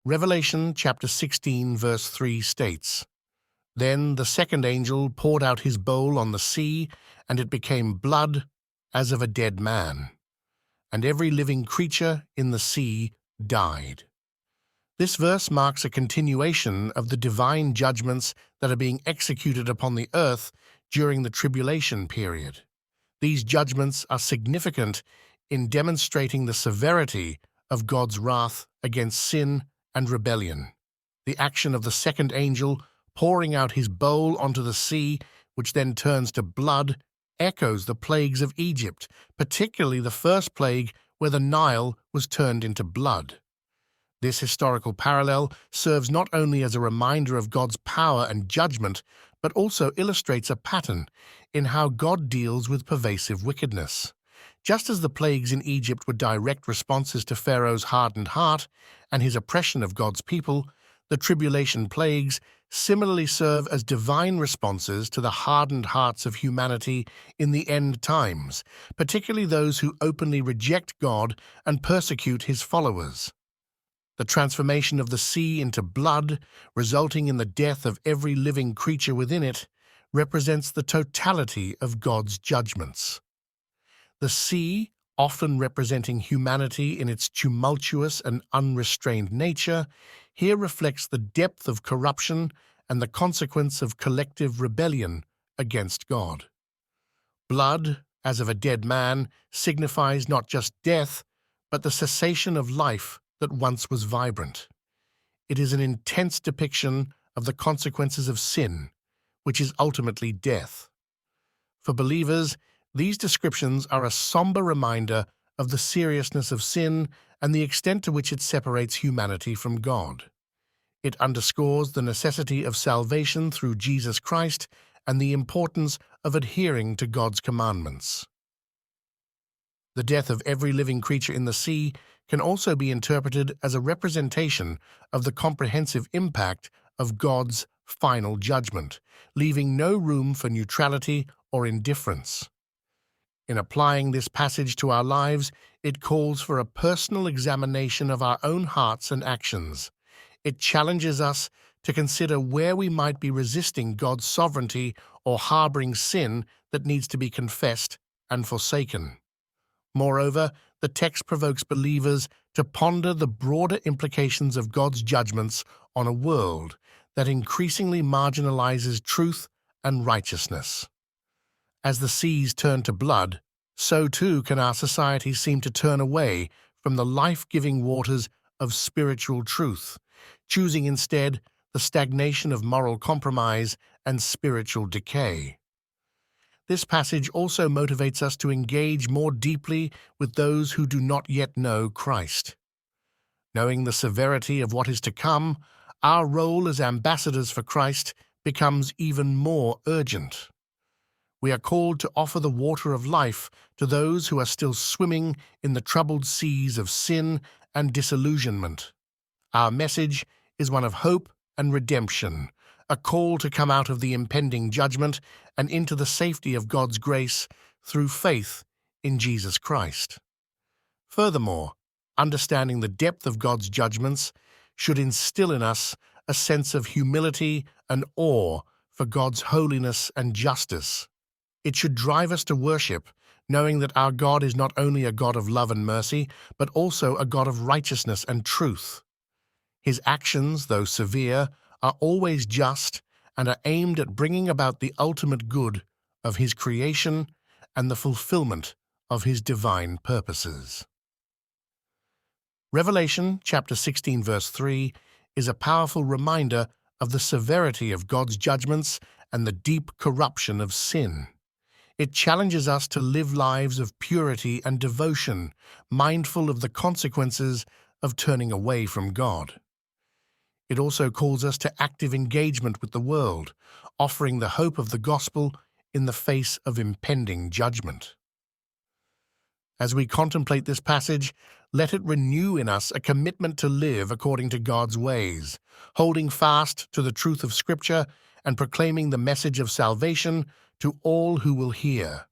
Revelation chapter 16 verse 3 states, "Then the second angel poured out his bowl on the sea, and it became blood as of a dead man, and every living creature in the sea died." This verse marks a continuation of the divine judgments that are being executed upon the earth during the tribulation period. These judgments are significant in demonstrating the severity of God's wrath against sin and rebellion. The action of the second angel pouring out his bowl onto the sea, which then turns to blood, echoes the plagues of Egypt, particularly the first plague where the Nile was turned into blood. This historical parallel serves not only as a reminder of God's power and judgment, but also illustrates a pattern in how God deals with pervasive wickedness. Just as the plagues in Egypt were direct responses to Pharaoh's hardened heart and his oppression of God's people, the tribulation plagues similarly serve as divine responses to the hardened hearts of humanity in the end times, particularly those who openly reject God and persecute his followers. The transformation of the sea into blood, resulting in the death of every living creature within it, represents the totality of God's judgments. The sea, often representing humanity in its tumultuous and unrestrained nature, here reflects the depth of corruption and the consequence of collective rebellion against God. Blood, as of a dead man, signifies not just death, but the cessation of life that once was vibrant. It is an intense depiction of the consequences of sin, which is ultimately death. For believers, these descriptions are a somber reminder of the seriousness of sin and the extent to which it separates humanity from God. It underscores the necessity of salvation through Jesus Christ and the importance of adhering to God's commandments. The death of every living creature in the sea can also be interpreted as a representation of the comprehensive impact of God's final judgment, leaving no room for neutrality or indifference. In applying this passage to our lives, it calls for a personal examination of our own hearts and actions. It challenges us to consider where we might be resisting God's sovereignty or harboring sin that needs to be confessed and forsaken. Moreover, the text provokes believers to ponder the broader implications of God's judgments on a world that increasingly marginalizes truth and righteousness. As the seas turn to blood, so too can our society seem to turn away from the life-giving waters of spiritual truth, choosing instead the stagnation of moral compromise and spiritual decay. This passage also motivates us to engage more deeply with those who do not yet know Christ. Knowing the severity of what is to come, our role as ambassadors for Christ becomes even more urgent. We are called to offer the water of life to those who are still swimming in the troubled seas of sin and disillusionment. Our message is one of hope and redemption, a call to come out of the impending judgment and into the safety of God's grace through faith in Jesus Christ. Furthermore, understanding the depth of God's judgments should instill in us a sense of humility and awe for God's holiness and justice. It should drive us to worship, knowing that our God is not only a God of love and mercy, but also a God of righteousness and truth. His actions, though severe, are always just and are aimed at bringing about the ultimate good of his creation and the fulfillment of his divine purposes. Revelation chapter 16 verse 3 is a powerful reminder of the severity of God's judgments and the deep corruption of sin. It challenges us to live lives of purity and devotion, mindful of the consequences of turning away from God. It also calls us to active engagement with the world, offering the hope of the gospel in the face of impending judgment. As we contemplate this passage, let it renew in us a commitment to live according to God's ways, holding fast to the truth of Scripture and proclaiming the message of salvation to all who will hear.